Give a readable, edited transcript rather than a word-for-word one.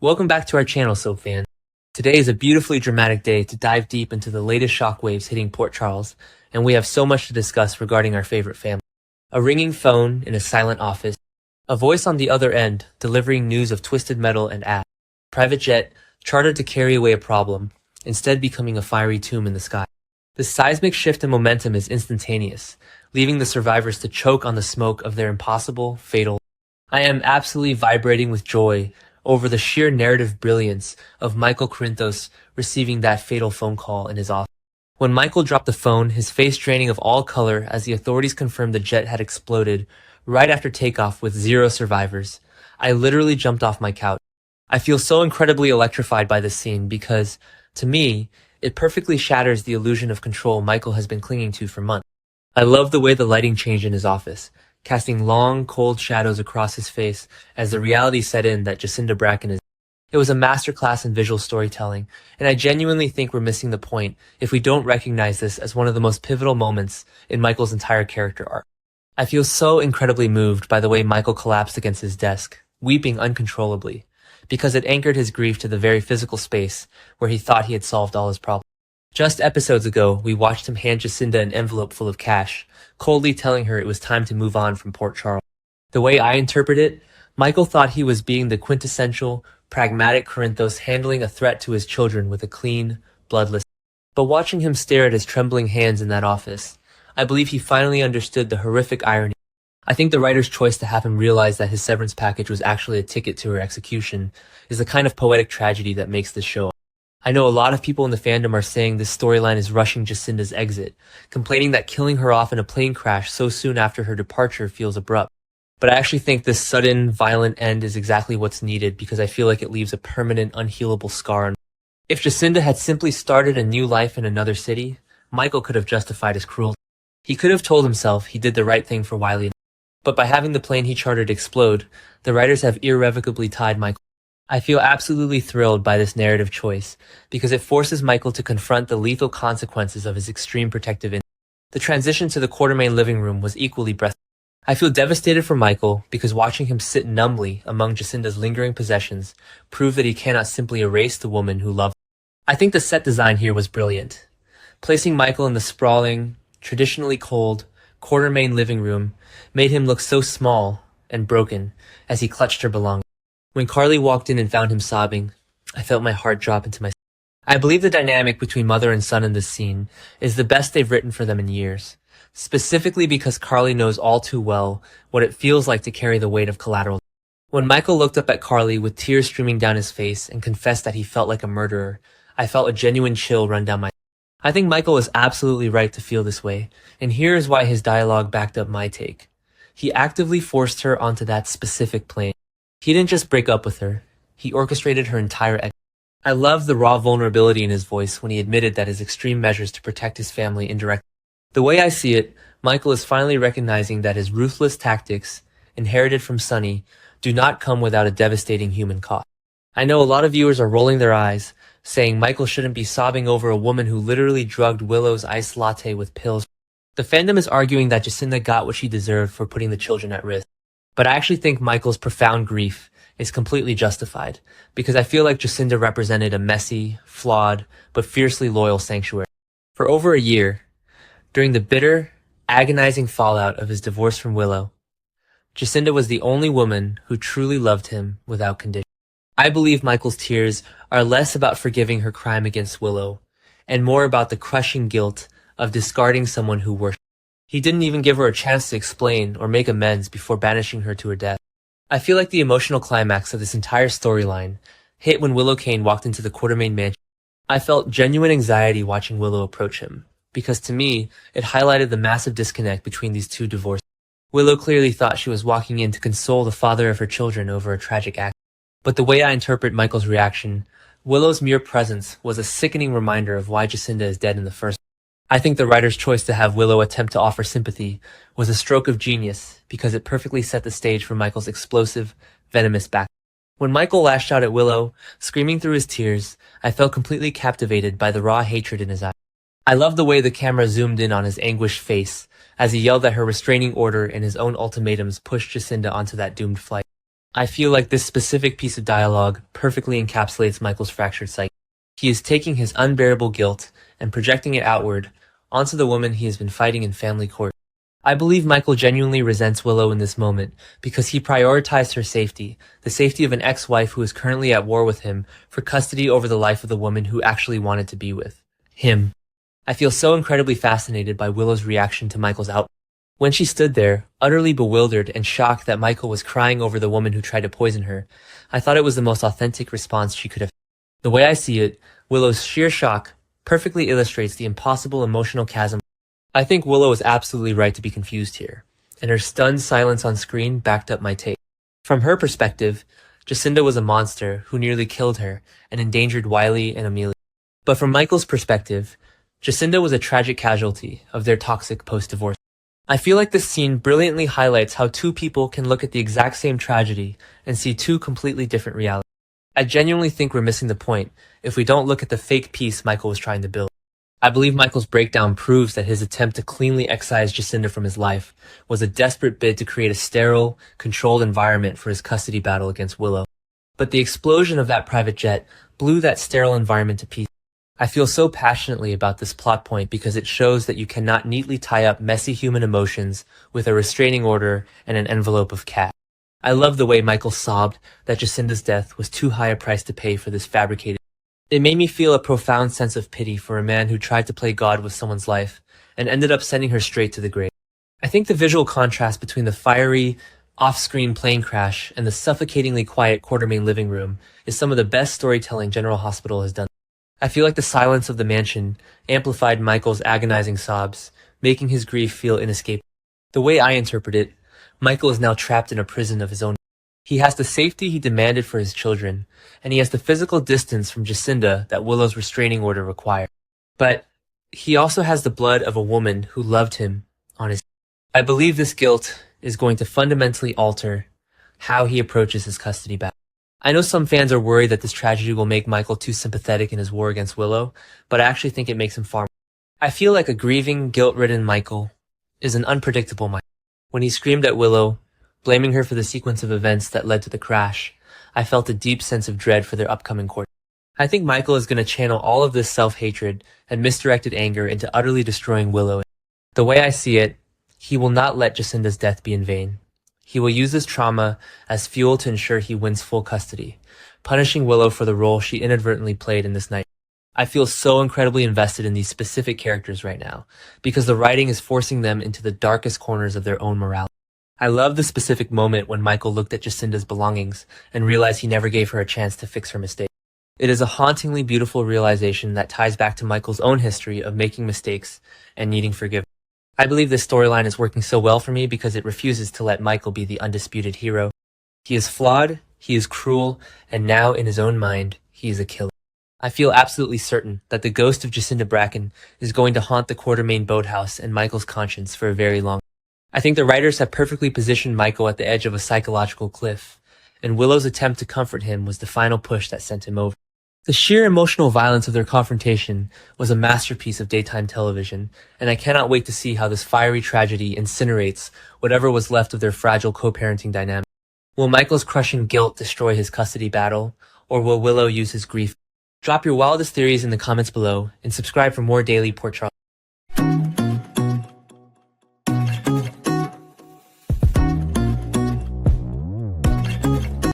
Welcome back to our channel, SOB fans. Today is a beautifully dramatic day to dive deep into the latest shockwaves hitting Port Charles, and we have so much to discuss regarding our favorite family. A ringing phone in a silent office, a voice on the other end delivering news of twisted metal and ash, private jet chartered to carry away a problem, instead becoming a fiery tomb in the sky. The seismic shift in momentum is instantaneous, leaving the survivors to choke on the smoke of their impossible, fatal. I am absolutely vibrating with joy over the sheer narrative brilliance of Michael Corinthos receiving that fatal phone call in his office. When Michael dropped the phone, his face draining of all color as the authorities confirmed the jet had exploded right after takeoff with 0 survivors, I literally jumped off my couch. I feel so incredibly electrified by this scene because, to me, it perfectly shatters the illusion of control Michael has been clinging to for months. I love the way the lighting changed in his office, casting long, cold shadows across his face as the reality set in that Jacinda Bracken is. It was a masterclass in visual storytelling, and I genuinely think we're missing the point if we don't recognize this as one of the most pivotal moments in Michael's entire character arc. I feel so incredibly moved by the way Michael collapsed against his desk, weeping uncontrollably, because it anchored his grief to the very physical space where he thought he had solved all his problems. Just episodes ago, we watched him hand Jacinda an envelope full of cash, coldly telling her it was time to move on from Port Charles. The way I interpret it, Michael thought he was being the quintessential, pragmatic Corinthos handling a threat to his children with a clean, bloodless. But watching him stare at his trembling hands in that office, I believe he finally understood the horrific irony. I think the writer's choice to have him realize that his severance package was actually a ticket to her execution is the kind of poetic tragedy that makes this show. I know a lot of people in the fandom are saying this storyline is rushing Jacinda's exit, complaining that killing her off in a plane crash so soon after her departure feels abrupt. But I actually think this sudden, violent end is exactly what's needed because I feel like it leaves a permanent, unhealable scar. If Jacinda had simply started a new life in another city, Michael could have justified his cruelty. He could have told himself he did the right thing for Wiley. But by having the plane he chartered explode, the writers have irrevocably tied Michael. I feel absolutely thrilled by this narrative choice because it forces Michael to confront the lethal consequences of his extreme protective instinct. The transition to the Quartermaine living room was equally breathtaking. I feel devastated for Michael because watching him sit numbly among Jacinda's lingering possessions proved that he cannot simply erase the woman who loved him. I think the set design here was brilliant. Placing Michael in the sprawling, traditionally cold, Quartermaine living room made him look so small and broken as he clutched her belongings. When Carly walked in and found him sobbing, I felt my heart drop into my stomach. I believe the dynamic between mother and son in this scene is the best they've written for them in years, specifically because Carly knows all too well what it feels like to carry the weight of collateral. When Michael looked up at Carly with tears streaming down his face and confessed that he felt like a murderer, I felt a genuine chill run down my spine. I think Michael was absolutely right to feel this way, and here is why his dialogue backed up my take. He actively forced her onto that specific plane. He didn't just break up with her, he orchestrated her entire exit. I love the raw vulnerability in his voice when he admitted that his extreme measures to protect his family indirectly. The way I see it, Michael is finally recognizing that his ruthless tactics, inherited from Sonny, do not come without a devastating human cost. I know a lot of viewers are rolling their eyes, saying Michael shouldn't be sobbing over a woman who literally drugged Willow's iced latte with pills. The fandom is arguing that Jacinda got what she deserved for putting the children at risk. But I actually think Michael's profound grief is completely justified, because I feel like Jacinda represented a messy, flawed, but fiercely loyal sanctuary. For over a year, during the bitter, agonizing fallout of his divorce from Willow, Jacinda was the only woman who truly loved him without condition. I believe Michael's tears are less about forgiving her crime against Willow, and more about the crushing guilt of discarding someone who worshipped. He didn't even give her a chance to explain or make amends before banishing her to her death. I feel like the emotional climax of this entire storyline hit when Willow Kane walked into the Quartermaine mansion. I felt genuine anxiety watching Willow approach him, because to me, it highlighted the massive disconnect between these two divorces. Willow clearly thought she was walking in to console the father of her children over a tragic accident. But the way I interpret Michael's reaction, Willow's mere presence was a sickening reminder of why Jacinda is dead in the first place. I think the writer's choice to have Willow attempt to offer sympathy was a stroke of genius because it perfectly set the stage for Michael's explosive, venomous back. When Michael lashed out at Willow, screaming through his tears, I felt completely captivated by the raw hatred in his eyes. I love the way the camera zoomed in on his anguished face as he yelled that her restraining order and his own ultimatums pushed Jacinda onto that doomed flight. I feel like this specific piece of dialogue perfectly encapsulates Michael's fractured psyche. He is taking his unbearable guilt and projecting it outward onto the woman he has been fighting in family court. I believe Michael genuinely resents Willow in this moment because he prioritized her safety, the safety of an ex-wife who is currently at war with him, for custody over the life of the woman who actually wanted to be with him. I feel so incredibly fascinated by Willow's reaction to Michael's outburst. When she stood there, utterly bewildered and shocked that Michael was crying over the woman who tried to poison her, I thought it was the most authentic response she could have. The way I see it, Willow's sheer shock perfectly illustrates the impossible emotional chasm. I think Willow is absolutely right to be confused here, and her stunned silence on screen backed up my take. From her perspective, Jacinda was a monster who nearly killed her and endangered Wiley and Amelia. But from Michael's perspective, Jacinda was a tragic casualty of their toxic post-divorce. I feel like this scene brilliantly highlights how two people can look at the exact same tragedy and see two completely different realities. I genuinely think we're missing the point if we don't look at the fake peace Michael was trying to build. I believe Michael's breakdown proves that his attempt to cleanly excise Jacinda from his life was a desperate bid to create a sterile, controlled environment for his custody battle against Willow. But the explosion of that private jet blew that sterile environment to pieces. I feel so passionately about this plot point because it shows that you cannot neatly tie up messy human emotions with a restraining order and an envelope of cash. I love the way Michael sobbed that Jacinda's death was too high a price to pay for this fabricated. It made me feel a profound sense of pity for a man who tried to play God with someone's life and ended up sending her straight to the grave. I think the visual contrast between the fiery, off-screen plane crash and the suffocatingly quiet Quartermaine living room is some of the best storytelling General Hospital has done. I feel like the silence of the mansion amplified Michael's agonizing sobs, making his grief feel inescapable. The way I interpret it, Michael is now trapped in a prison of his own. He has the safety he demanded for his children, and he has the physical distance from Jacinda that Willow's restraining order required. But he also has the blood of a woman who loved him on his. I believe this guilt is going to fundamentally alter how he approaches his custody battle. I know some fans are worried that this tragedy will make Michael too sympathetic in his war against Willow, but I actually think it makes him far more. I feel like a grieving, guilt-ridden Michael is an unpredictable Michael. When he screamed at Willow, blaming her for the sequence of events that led to the crash, I felt a deep sense of dread for their upcoming court. I think Michael is going to channel all of this self-hatred and misdirected anger into utterly destroying Willow. The way I see it, he will not let Jacinda's death be in vain. He will use this trauma as fuel to ensure he wins full custody, punishing Willow for the role she inadvertently played in this night. I feel so incredibly invested in these specific characters right now, because the writing is forcing them into the darkest corners of their own morality. I love the specific moment when Michael looked at Jacinda's belongings and realized he never gave her a chance to fix her mistake. It is a hauntingly beautiful realization that ties back to Michael's own history of making mistakes and needing forgiveness. I believe this storyline is working so well for me because it refuses to let Michael be the undisputed hero. He is flawed, he is cruel, and now in his own mind, he is a killer. I feel absolutely certain that the ghost of Jacinda Bracken is going to haunt the Quartermaine boathouse and Michael's conscience for a very long time. I think the writers have perfectly positioned Michael at the edge of a psychological cliff, and Willow's attempt to comfort him was the final push that sent him over. The sheer emotional violence of their confrontation was a masterpiece of daytime television, and I cannot wait to see how this fiery tragedy incinerates whatever was left of their fragile co-parenting dynamic. Will Michael's crushing guilt destroy his custody battle, or will Willow use his grief? Drop your wildest theories in the comments below, and subscribe for more daily Port Charles.